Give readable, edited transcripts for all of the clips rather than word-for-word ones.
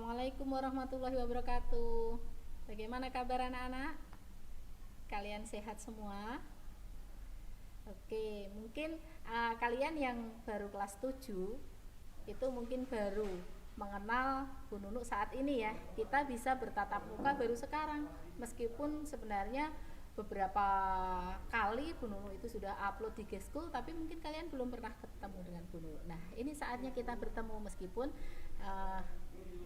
Assalamualaikum warahmatullahi wabarakatuh. Bagaimana kabar anak-anak? Kalian sehat semua? Oke, mungkin kalian yang baru kelas 7 itu mungkin baru mengenal Bu Nunu saat ini ya. Kita bisa bertatap muka baru sekarang, meskipun sebenarnya beberapa kali Bu Nunu itu sudah upload di G-School, tapi mungkin kalian belum pernah ketemu dengan Bu Nunu. Nah, ini saatnya kita bertemu meskipun uh,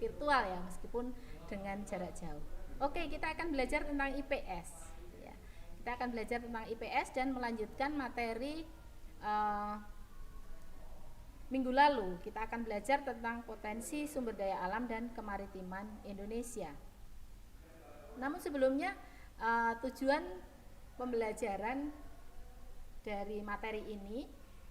virtual ya, meskipun dengan jarak jauh. Oke, kita akan belajar tentang IPS ya. Kita akan belajar tentang IPS dan melanjutkan materi minggu lalu. Kita akan belajar tentang potensi sumber daya alam dan kemaritiman Indonesia. Namun sebelumnya tujuan pembelajaran dari materi ini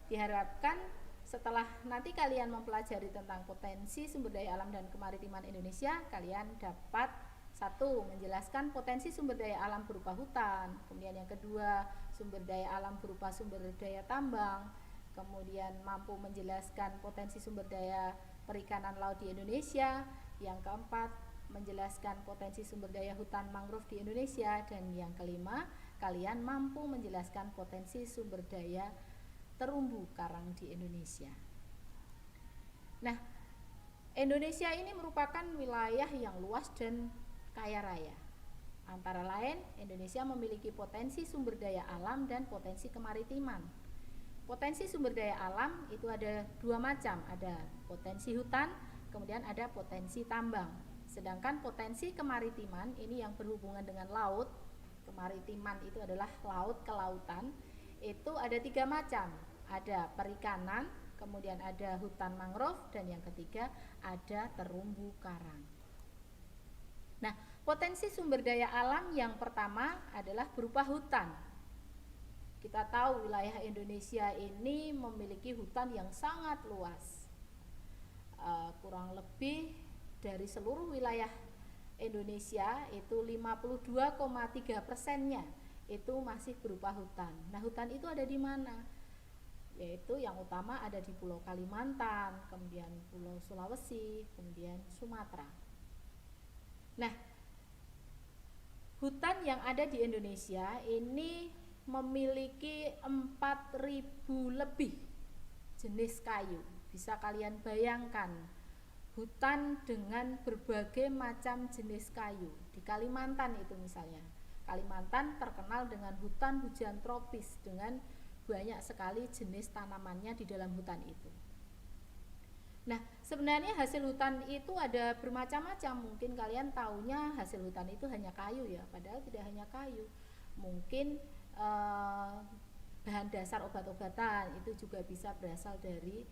diharapkan setelah nanti kalian mempelajari tentang potensi sumber daya alam dan kemaritiman Indonesia, kalian dapat satu, menjelaskan potensi sumber daya alam berupa hutan, kemudian yang kedua, sumber daya alam berupa sumber daya tambang, kemudian mampu menjelaskan potensi sumber daya perikanan laut di Indonesia, yang keempat, menjelaskan potensi sumber daya hutan mangrove di Indonesia, dan yang kelima, kalian mampu menjelaskan potensi sumber daya terumbu karang di Indonesia. Nah, Indonesia ini merupakan wilayah yang luas dan kaya raya. Antara lain, Indonesia memiliki potensi sumber daya alam dan potensi kemaritiman. Potensi sumber daya alam itu ada dua macam, ada potensi hutan, kemudian ada potensi tambang. Sedangkan potensi kemaritiman ini yang berhubungan dengan laut, kemaritiman itu adalah laut, kelautan, itu ada tiga macam. Ada perikanan, kemudian ada hutan mangrove, dan yang ketiga ada terumbu karang. Nah, potensi sumber daya alam yang pertama adalah berupa hutan. Kita tahu wilayah Indonesia ini memiliki hutan yang sangat luas. Kurang lebih dari seluruh wilayah Indonesia itu 52,3%-nya itu masih berupa hutan. Nah, hutan itu ada di mana? Yaitu yang utama ada di Pulau Kalimantan, kemudian Pulau Sulawesi, kemudian Sumatera. Nah, hutan yang ada di Indonesia ini memiliki 4.000 lebih jenis kayu. Bisa kalian bayangkan, hutan dengan berbagai macam jenis kayu. Di Kalimantan itu misalnya, Kalimantan terkenal dengan hutan hujan tropis dengan banyak sekali jenis tanamannya di dalam hutan itu. Nah, sebenarnya hasil hutan itu ada bermacam-macam. Mungkin kalian taunya hasil hutan itu hanya kayu ya, padahal tidak hanya kayu. Mungkin bahan dasar obat-obatan itu juga bisa berasal dari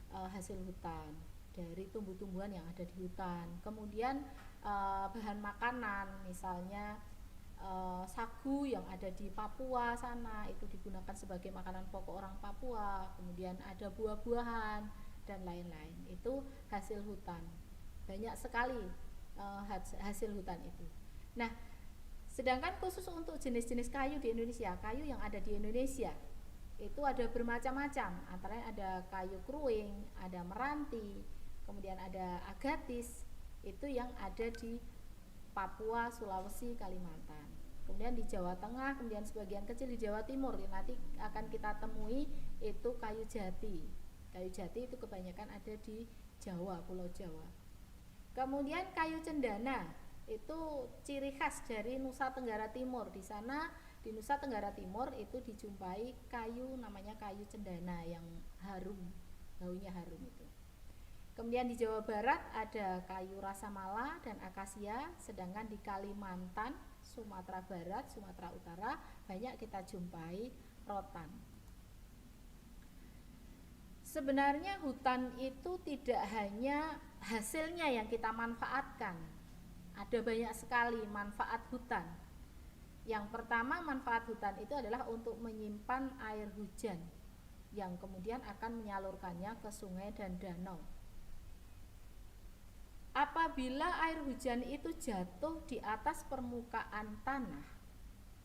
hasil hutan, dari tumbuh-tumbuhan yang ada di hutan. Kemudian bahan makanan, misalnya sagu yang ada di Papua sana itu digunakan sebagai makanan pokok orang Papua. Kemudian ada buah-buahan dan lain-lain, itu hasil hutan. Banyak sekali hasil hutan itu. Nah, sedangkan khusus untuk jenis-jenis kayu di Indonesia, kayu yang ada di Indonesia itu ada bermacam-macam. Antara ada kayu kruing, ada meranti, kemudian ada agatis, itu yang ada di Papua, Sulawesi, Kalimantan. Kemudian di Jawa Tengah, kemudian sebagian kecil di Jawa Timur. Nanti akan kita temui itu kayu jati. Kayu jati itu kebanyakan ada di Jawa, Pulau Jawa. Kemudian kayu cendana itu ciri khas dari Nusa Tenggara Timur. Di sana di Nusa Tenggara Timur itu dijumpai kayu namanya kayu cendana yang harum, baunya harum itu. Kemudian di Jawa Barat ada kayu rasamala dan akasia, sedangkan di Kalimantan, Sumatera Barat, Sumatera Utara banyak kita jumpai rotan. Sebenarnya hutan itu tidak hanya hasilnya yang kita manfaatkan. Ada banyak sekali manfaat hutan. Yang pertama, manfaat hutan itu adalah untuk menyimpan air hujan yang kemudian akan menyalurkannya ke sungai dan danau. Apabila air hujan itu jatuh di atas permukaan tanah,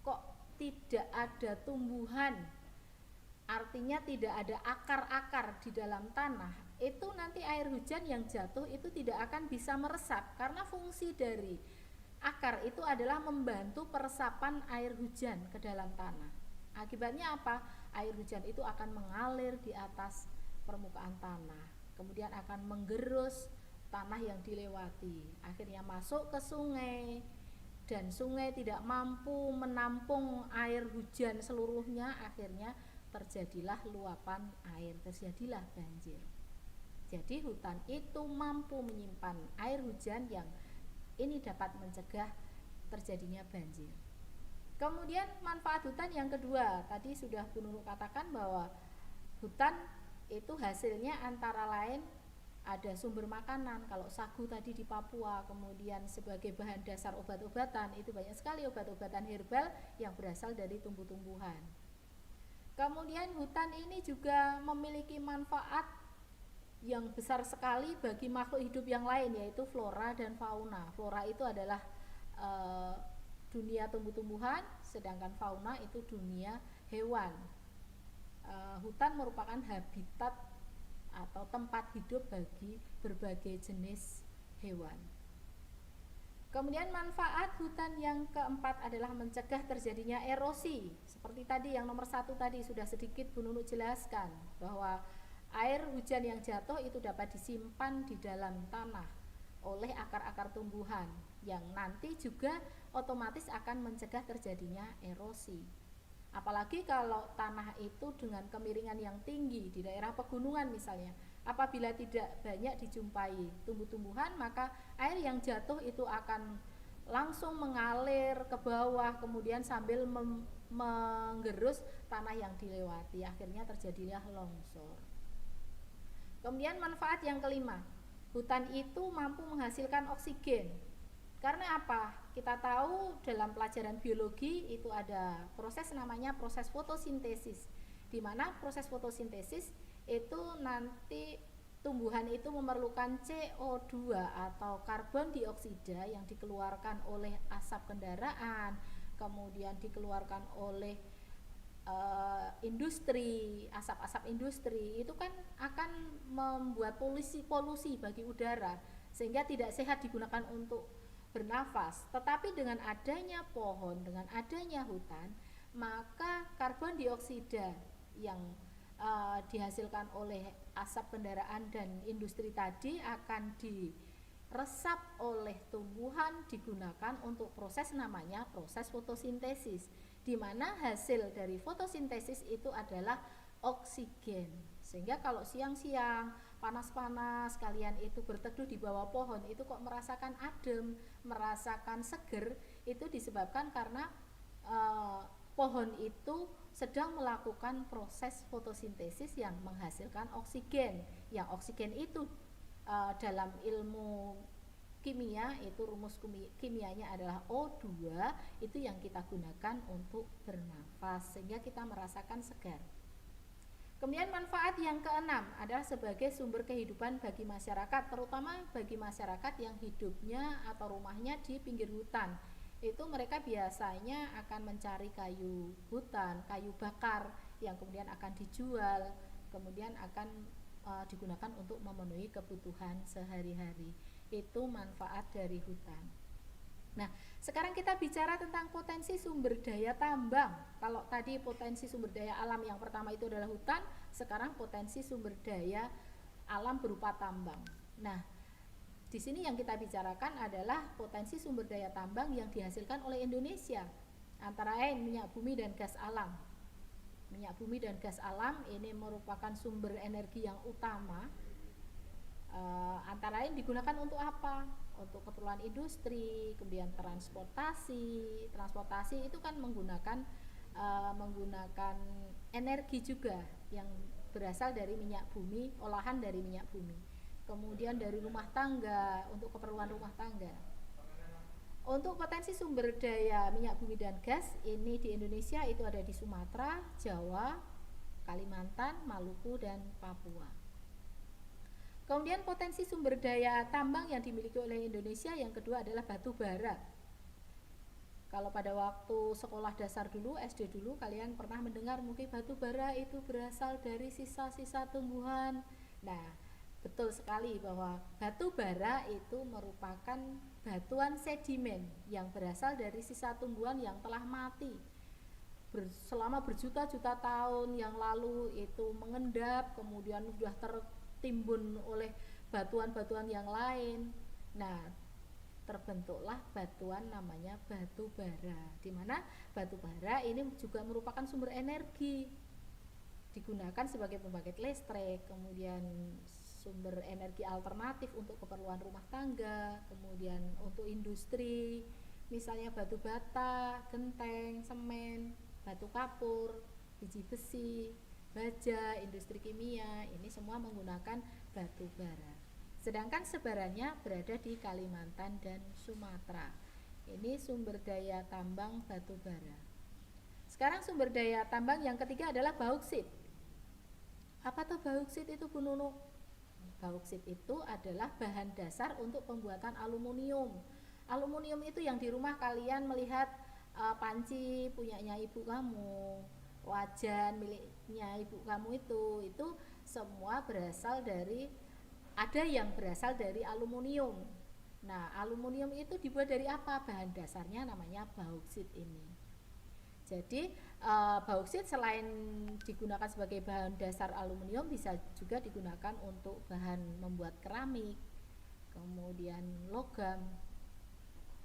kok tidak ada tumbuhan, artinya tidak ada akar-akar di dalam tanah, itu nanti air hujan yang jatuh itu tidak akan bisa meresap, karena fungsi dari akar itu adalah membantu peresapan air hujan ke dalam tanah. Akibatnya apa? Air hujan itu akan mengalir di atas permukaan tanah, kemudian akan menggerus tanah yang dilewati, akhirnya masuk ke sungai, dan sungai tidak mampu menampung air hujan seluruhnya, akhirnya terjadilah luapan air, terjadilah banjir. Jadi hutan itu mampu menyimpan air hujan yang ini dapat mencegah terjadinya banjir. Kemudian manfaat hutan yang kedua, tadi sudah Bu Nurul katakan bahwa hutan itu hasilnya antara lain ada sumber makanan. Kalau sagu tadi di Papua, kemudian sebagai bahan dasar obat-obatan, itu banyak sekali obat-obatan herbal yang berasal dari tumbuh-tumbuhan. Kemudian hutan ini juga memiliki manfaat yang besar sekali bagi makhluk hidup yang lain, yaitu flora dan fauna. Flora itu adalah dunia tumbuh-tumbuhan, sedangkan fauna itu dunia hewan. Hutan merupakan habitat atau tempat hidup bagi berbagai jenis hewan. Kemudian manfaat hutan yang keempat adalah mencegah terjadinya erosi. Seperti tadi yang nomor 1 tadi sudah sedikit Bu Nunu jelaskan bahwa air hujan yang jatuh itu dapat disimpan di dalam tanah oleh akar-akar tumbuhan yang nanti juga otomatis akan mencegah terjadinya erosi. Apalagi kalau tanah itu dengan kemiringan yang tinggi di daerah pegunungan misalnya, apabila tidak banyak dijumpai tumbuh-tumbuhan, maka air yang jatuh itu akan langsung mengalir ke bawah, kemudian sambil menggerus tanah yang dilewati, akhirnya terjadilah longsor. Kemudian manfaat yang kelima, hutan itu mampu menghasilkan oksigen. Karena apa? Kita tahu dalam pelajaran biologi itu ada proses namanya proses fotosintesis, di mana proses fotosintesis itu nanti tumbuhan itu memerlukan CO2 atau karbon dioksida yang dikeluarkan oleh asap kendaraan, kemudian dikeluarkan oleh industri, asap-asap industri itu kan akan membuat polusi bagi udara, sehingga tidak sehat digunakan untuk bernafas. Tetapi dengan adanya pohon, dengan adanya hutan, maka karbon dioksida yang dihasilkan oleh asap kendaraan dan industri tadi akan diresap oleh tumbuhan, digunakan untuk proses namanya proses fotosintesis, di mana hasil dari fotosintesis itu adalah oksigen. Sehingga kalau siang-siang panas-panas kalian itu berteduh di bawah pohon, itu kok merasakan adem, merasakan seger, itu disebabkan karena pohon itu sedang melakukan proses fotosintesis yang menghasilkan oksigen. Yang oksigen itu dalam ilmu kimia itu rumus kimianya adalah O2, itu yang kita gunakan untuk bernafas sehingga kita merasakan segar. Kemudian manfaat yang keenam adalah sebagai sumber kehidupan bagi masyarakat, terutama bagi masyarakat yang hidupnya atau rumahnya di pinggir hutan. Itu mereka biasanya akan mencari kayu hutan, kayu bakar yang kemudian akan dijual, kemudian akan digunakan untuk memenuhi kebutuhan sehari-hari. Itu manfaat dari hutan. Nah, sekarang kita bicara tentang potensi sumber daya tambang. Kalau tadi potensi sumber daya alam yang pertama itu adalah hutan, sekarang potensi sumber daya alam berupa tambang. Nah, di sini yang kita bicarakan adalah potensi sumber daya tambang yang dihasilkan oleh Indonesia, antara lain minyak bumi dan gas alam. Minyak bumi dan gas alam ini merupakan sumber energi yang utama. Antara lain digunakan untuk apa? Untuk keperluan industri, kemudian transportasi itu kan menggunakan energi juga yang berasal dari minyak bumi, olahan dari minyak bumi. Kemudian dari rumah tangga, untuk keperluan rumah tangga. Untuk potensi sumber daya minyak bumi dan gas ini di Indonesia itu ada di Sumatera, Jawa, Kalimantan, Maluku, dan Papua. Kemudian potensi sumber daya tambang yang dimiliki oleh Indonesia yang kedua adalah batu bara. Kalau pada waktu sekolah dasar dulu, SD dulu, kalian pernah mendengar mungkin batu bara itu berasal dari sisa-sisa tumbuhan. Nah, betul sekali bahwa batu bara itu merupakan batuan sedimen yang berasal dari sisa tumbuhan yang telah mati selama berjuta-juta tahun yang lalu, itu mengendap kemudian sudah tertimbun oleh batuan-batuan yang lain. Nah, terbentuklah batuan namanya batu bara, di mana batu bara ini juga merupakan sumber energi, digunakan sebagai pembangkit listrik, kemudian sumber energi alternatif untuk keperluan rumah tangga, kemudian untuk industri, misalnya batu bata, genteng, semen, batu kapur, biji besi, baja, industri kimia, ini semua menggunakan batu bara. Sedangkan sebarannya berada di Kalimantan dan Sumatera. Ini sumber daya tambang batu bara. Sekarang sumber daya tambang yang ketiga adalah bauksit. Apa tuh bauksit itu, Bu Nunu? Bauksit itu adalah bahan dasar untuk pembuatan aluminium. Aluminium itu yang di rumah kalian melihat panci punyanya ibu kamu, wajan miliknya ibu kamu itu semua berasal dari, ada yang berasal dari aluminium. Nah, aluminium itu dibuat dari apa? Bahan dasarnya namanya bauksit ini. Jadi bauksit selain digunakan sebagai bahan dasar aluminium, bisa juga digunakan untuk bahan membuat keramik, kemudian logam.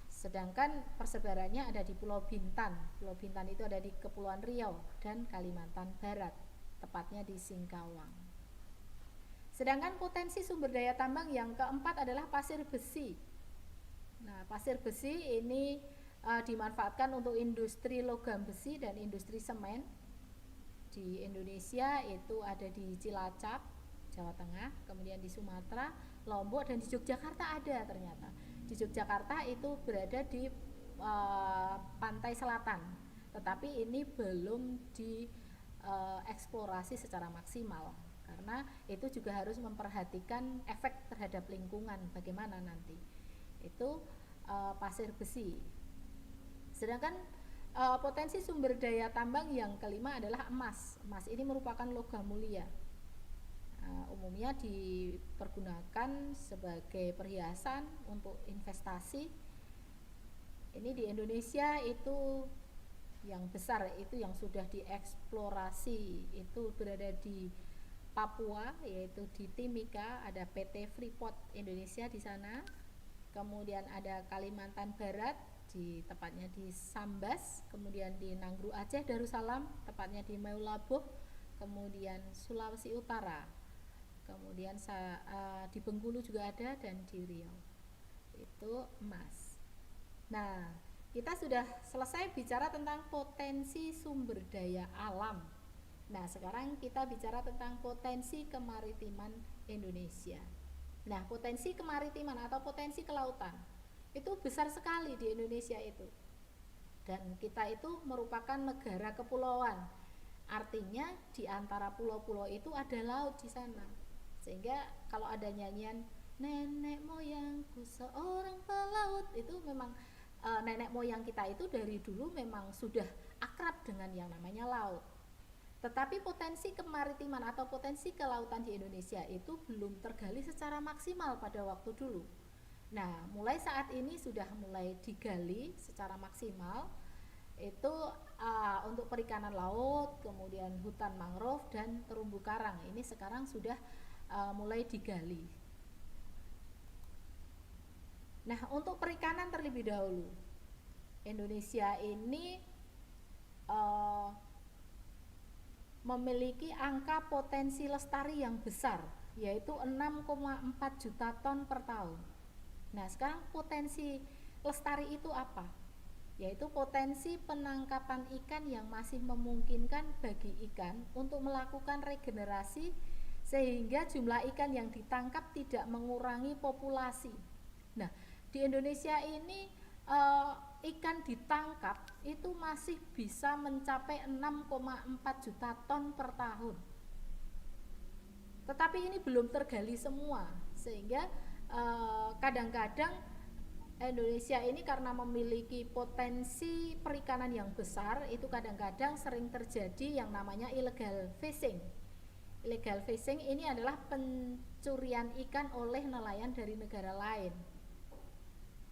Sedangkan persebarannya ada di Pulau Bintan. Pulau Bintan itu ada di Kepulauan Riau dan Kalimantan Barat, tepatnya di Singkawang. Sedangkan potensi sumber daya tambang yang keempat adalah pasir besi. Nah, pasir besi ini dimanfaatkan untuk industri logam besi dan industri semen. Di Indonesia itu ada di Cilacap, Jawa Tengah, kemudian di Sumatera, Lombok, dan di Yogyakarta ada ternyata. Di Yogyakarta itu berada di pantai selatan, tetapi ini belum dieksplorasi secara maksimal karena itu juga harus memperhatikan efek terhadap lingkungan bagaimana nanti. Itu pasir besi. Sedangkan potensi sumber daya tambang yang kelima adalah emas. Emas ini merupakan logam mulia. Umumnya dipergunakan sebagai perhiasan untuk investasi. Ini di Indonesia itu yang besar, itu yang sudah dieksplorasi itu berada di Papua, yaitu di Timika, ada PT Freeport Indonesia di sana. Kemudian ada Kalimantan Barat, tepatnya di Sambas, kemudian di Nanggru Aceh Darussalam, tepatnya di Meulaboh, kemudian Sulawesi Utara, kemudian di Bengkulu juga ada, dan di Riau. Itu emas. Nah, kita sudah selesai bicara tentang potensi sumber daya alam. Nah, sekarang kita bicara tentang potensi kemaritiman Indonesia. Nah, potensi kemaritiman atau potensi kelautan itu besar sekali di Indonesia itu. Dan kita itu merupakan negara kepulauan. Artinya di antara pulau-pulau itu ada laut di sana. Sehingga kalau ada nyanyian nenek moyangku seorang pelaut, itu memang nenek moyang kita itu dari dulu memang sudah akrab dengan yang namanya laut. Tetapi potensi kemaritiman atau potensi kelautan di Indonesia itu belum tergali secara maksimal pada waktu dulu. Nah, mulai saat ini sudah mulai digali secara maksimal. Itu untuk perikanan laut, kemudian hutan mangrove dan terumbu karang. Ini sekarang sudah mulai digali. Nah, untuk perikanan terlebih dahulu, Indonesia ini memiliki angka potensi lestari yang besar, yaitu 6,4 juta ton per tahun. Nah, sekarang potensi lestari itu apa? Yaitu potensi penangkapan ikan yang masih memungkinkan bagi ikan untuk melakukan regenerasi sehingga jumlah ikan yang ditangkap tidak mengurangi populasi. Nah, di Indonesia ini ikan ditangkap itu masih bisa mencapai 6,4 juta ton per tahun. Tetapi ini belum tergali semua, sehingga kadang-kadang Indonesia ini karena memiliki potensi perikanan yang besar, itu kadang-kadang sering terjadi yang namanya illegal fishing. Illegal fishing ini adalah pencurian ikan oleh nelayan dari negara lain.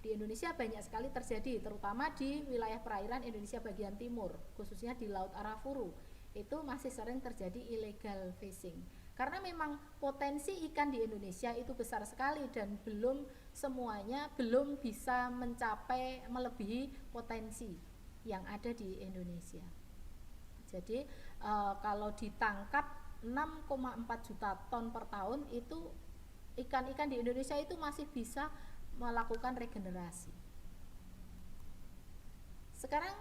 Di Indonesia banyak sekali terjadi, terutama di wilayah perairan Indonesia bagian timur, khususnya di Laut Arafuru. Itu masih sering terjadi illegal fishing. Karena memang potensi ikan di Indonesia itu besar sekali dan belum semuanya belum bisa mencapai melebihi potensi yang ada di Indonesia. Jadi kalau ditangkap 6,4 juta ton per tahun itu ikan-ikan di Indonesia itu masih bisa melakukan regenerasi. Sekarang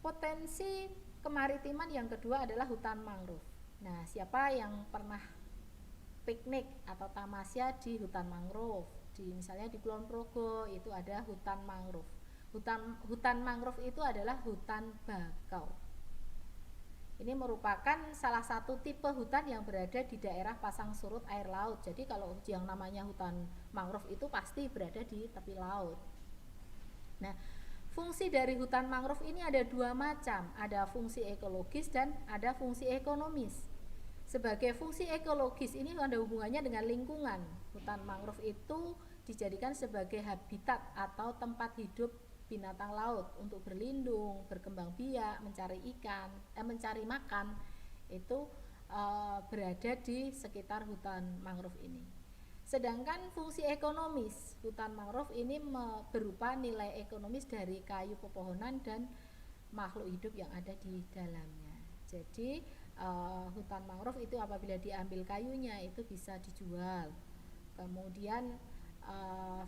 potensi kemaritiman yang kedua adalah hutan mangrove. Nah, siapa yang pernah piknik atau tamasya di hutan mangrove? Misalnya di Kulon Progo itu ada hutan mangrove. Hutan mangrove itu adalah hutan bakau. Ini merupakan salah satu tipe hutan yang berada di daerah pasang surut air laut. Jadi kalau yang namanya hutan mangrove itu pasti berada di tepi laut. Nah, fungsi dari hutan mangrove ini ada dua macam. Ada fungsi ekologis dan ada fungsi ekonomis. Sebagai fungsi ekologis ini ada hubungannya dengan lingkungan. Hutan mangrove itu dijadikan sebagai habitat atau tempat hidup binatang laut untuk berlindung, berkembang biak, mencari ikan, mencari makan, itu berada di sekitar hutan mangrove ini. Sedangkan fungsi ekonomis hutan mangrove ini berupa nilai ekonomis dari kayu pepohonan dan makhluk hidup yang ada di dalamnya. Jadi hutan mangrove itu apabila diambil kayunya itu bisa dijual. Kemudian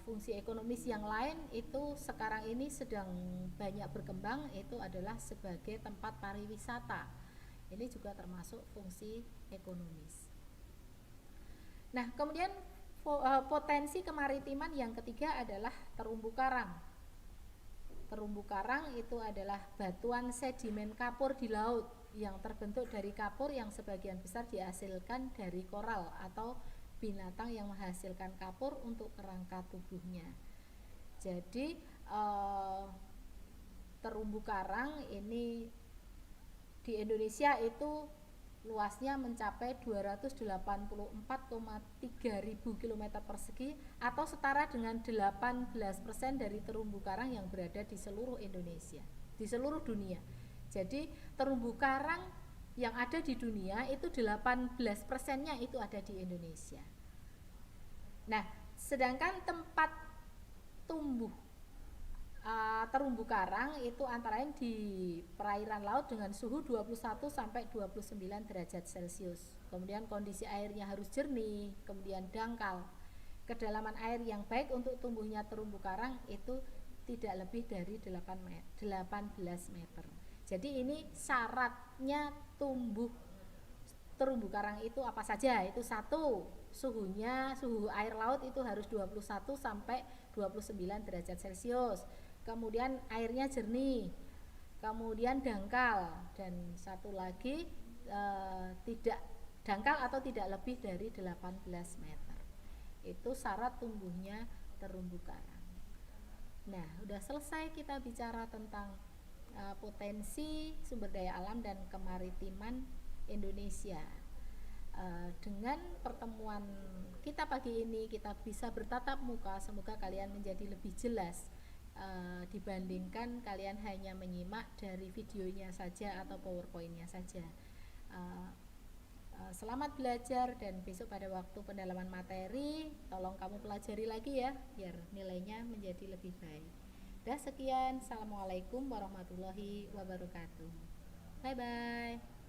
fungsi ekonomis yang lain itu sekarang ini sedang banyak berkembang, itu adalah sebagai tempat pariwisata. Ini juga termasuk fungsi ekonomis. Nah, kemudian potensi kemaritiman yang ketiga adalah terumbu karang. Terumbu karang itu adalah batuan sedimen kapur di laut yang terbentuk dari kapur yang sebagian besar dihasilkan dari koral atau binatang yang menghasilkan kapur untuk kerangka tubuhnya. Jadi terumbu karang ini di Indonesia itu luasnya mencapai 284,3 ribu km persegi atau setara dengan 18% dari terumbu karang yang berada di seluruh Indonesia, di seluruh dunia. Jadi terumbu karang yang ada di dunia itu 18%-nya itu ada di Indonesia. Nah, sedangkan tempat tumbuh terumbu karang itu antara lain di perairan laut dengan suhu 21 sampai 29 derajat Celcius. Kemudian kondisi airnya harus jernih, kemudian dangkal. Kedalaman air yang baik untuk tumbuhnya terumbu karang itu tidak lebih dari 18 meter. Jadi ini syaratnya tumbuh terumbu karang itu apa saja? Itu satu, suhu air laut itu harus 21 sampai 29 derajat Celcius. Kemudian airnya jernih. Kemudian dangkal, dan satu lagi tidak dangkal atau tidak lebih dari 18 meter. Itu syarat tumbuhnya terumbu karang. Nah, udah selesai kita bicara tentang potensi sumber daya alam dan kemaritiman Indonesia. Dengan pertemuan kita pagi ini kita bisa bertatap muka. Semoga kalian menjadi lebih jelas dibandingkan kalian hanya menyimak dari videonya saja atau powerpointnya saja. Selamat belajar, dan besok pada waktu pendalaman materi tolong kamu pelajari lagi ya, biar nilainya menjadi lebih baik. Dah, sekian. Assalamualaikum warahmatullahi wabarakatuh. Bye bye.